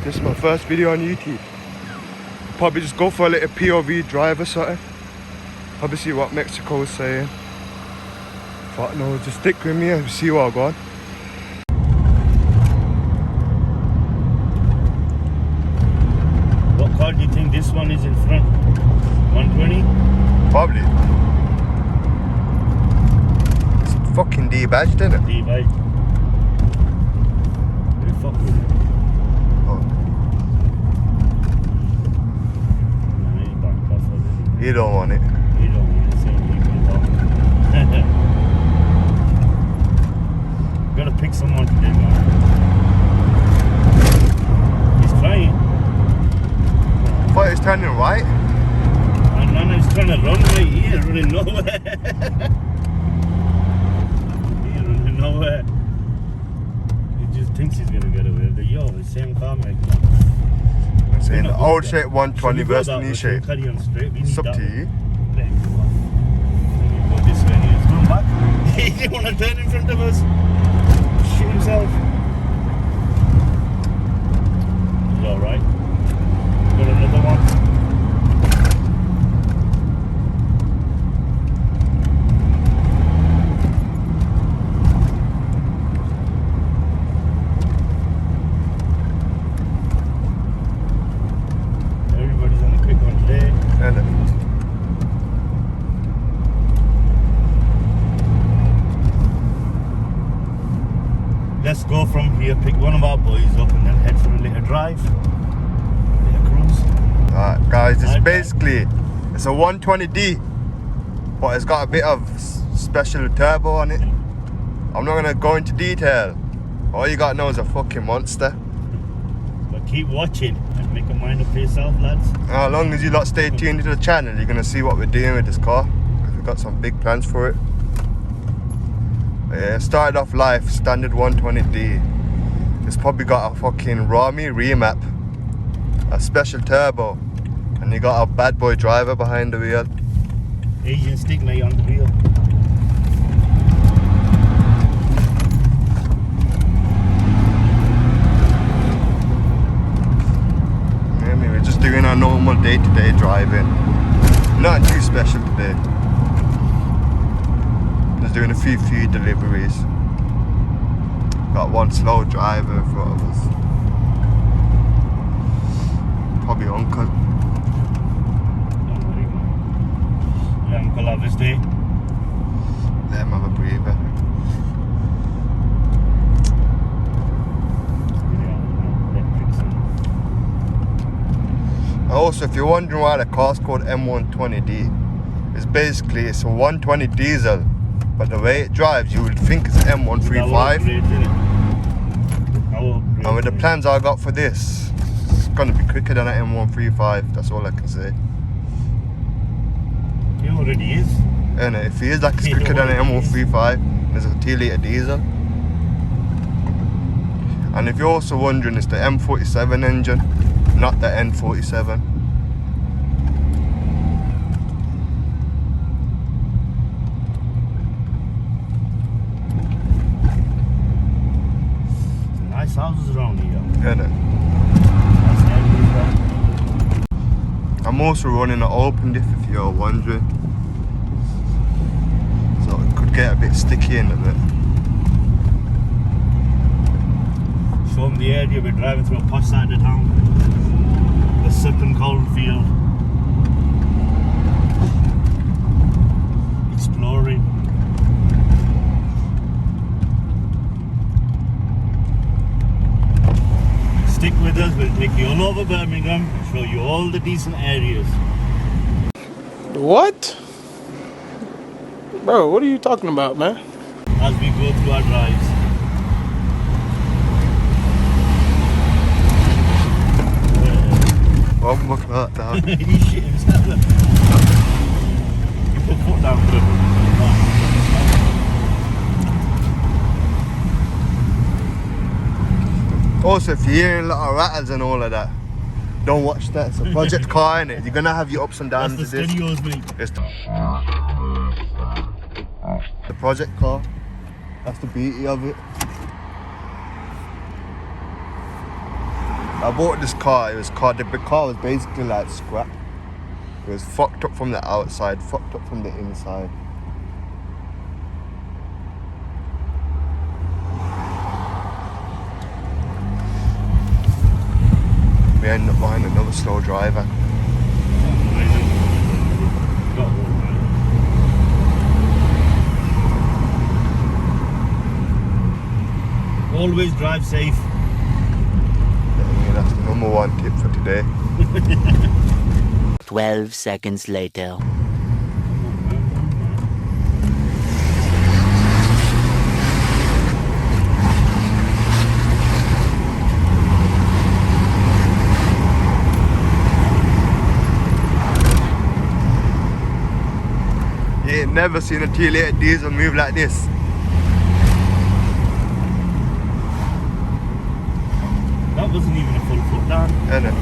This is my first video on YouTube. Probably just go for a little POV drive or something. Probably see what Mexico is saying. Fuck no, just stick with me and see what I got. What car do you think this one is in front? 120? Probably. It's a fucking D badge, isn't it? D badge. Very fuck with it. Oh. No, he's backed off already. You don't want it. You don't want to say people off. Gotta pick someone today, man. He's trying. I thought it was turning right. And Nana is trying to run right here, running nowhere. He running nowhere. He just thinks he's gonna get away. Yo, the same car, mate. I'm saying the old shape 120 versus the new shape. Carry on straight. We need It's up that to one. you. Let him go off. Go this way. He's going back. He didn't want to turn in front of us. Shit himself. He's alright. Got another one. Everybody's on a quick one today. And Let's go from here, pick one of our boys up and then head for a little drive. Little cruise. alright guys, it's Alright, basically, it's a 120D, but it's got a bit of special turbo on it. I'm not gonna go into detail. All you gotta know is a fucking monster. But keep watching and make a mind up for yourself, lads. As long as you lot stay tuned to the channel, you're gonna see what we're doing with this car. We've got some big plans for it. Yeah, started off life standard 120D. It's probably got a fucking Rami remap, a special turbo, and you got a bad boy driver behind the wheel. Asian stigma on the wheel. I mean, we're just doing our normal day-to-day driving. Nothing too special today. Just doing a few food deliveries. Got one slow driver in front of us. Probably uncle. Don't worry, man. Let Uncle have his day. Let him have a breather. Also, if you're wondering why the car's called M120D, it's basically it's a 120 diesel, but the way it drives, you would think it's an M135. And with the plans I got for this, it's gonna be quicker than an M135. That's all I can say. He already is. And it feels like it's quicker than an M135. There's a 2-litre diesel. And if you're also wondering, it's the M47 engine, not the N47. Nice houses around here. Innit? Nice areas around. I'm also running an open diff if you're wondering. So it could get a bit sticky in a bit. Show them the area. We're driving through a posh side of town. The Sutton Coldfield. Exploring. Stick with us, we'll take you all over Birmingham and show you all the decent areas. What? Bro, what are you talking about, man? As we go through our drives. One more like that. He shit himself. You put foot down for him. Also, if you're hearing a lot of rattles and all of that, don't watch that. It's a project car, innit? You're gonna have your ups and downs That's the with this. stereos, mate. It's the project car. That's the beauty of it. I bought this car. The car was basically like scrap. It was fucked up from the outside, fucked up from the inside. We ended up buying another slow driver. Always drive safe. Yeah, that's the number one tip for today. 12 seconds later. You ain't never seen a T-Late diesel move like this. That wasn't even a full foot down. Isn't it?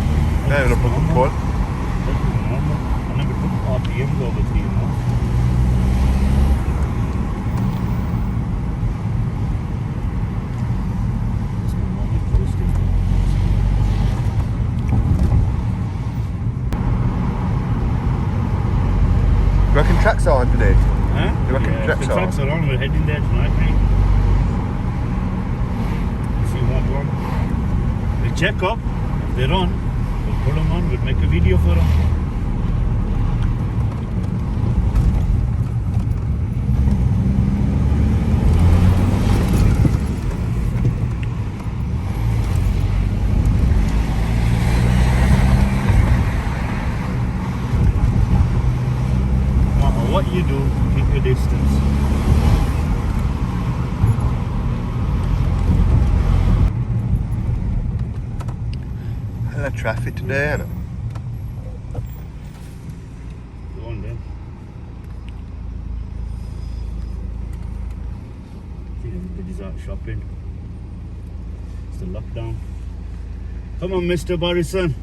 Not even a fucking pull. That was normal. I never took RPMs over 3.5. That's my normal coasting. You reckon tracks are on today? Huh? You reckon Yeah, tracks if the are tracks are on, we're heading there tonight, mate. If you want one. We'll check up. If they're on, we'll put them on. We'll make a video for them. No matter what you do, keep your distance. Hella traffic today, isn't it? Go on then. I think everybody's out shopping. It's the lockdown. Come on, Mr. Barrison.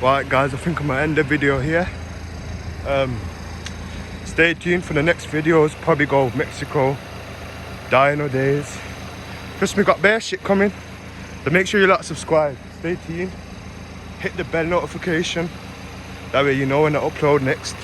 Right guys, I think I'm gonna end the video here. Stay tuned for the next videos. Probably go Mexico, Dino days. Plus we got bear shit coming. So make sure you like, subscribe, stay tuned, hit the bell notification. That way you know when I upload next.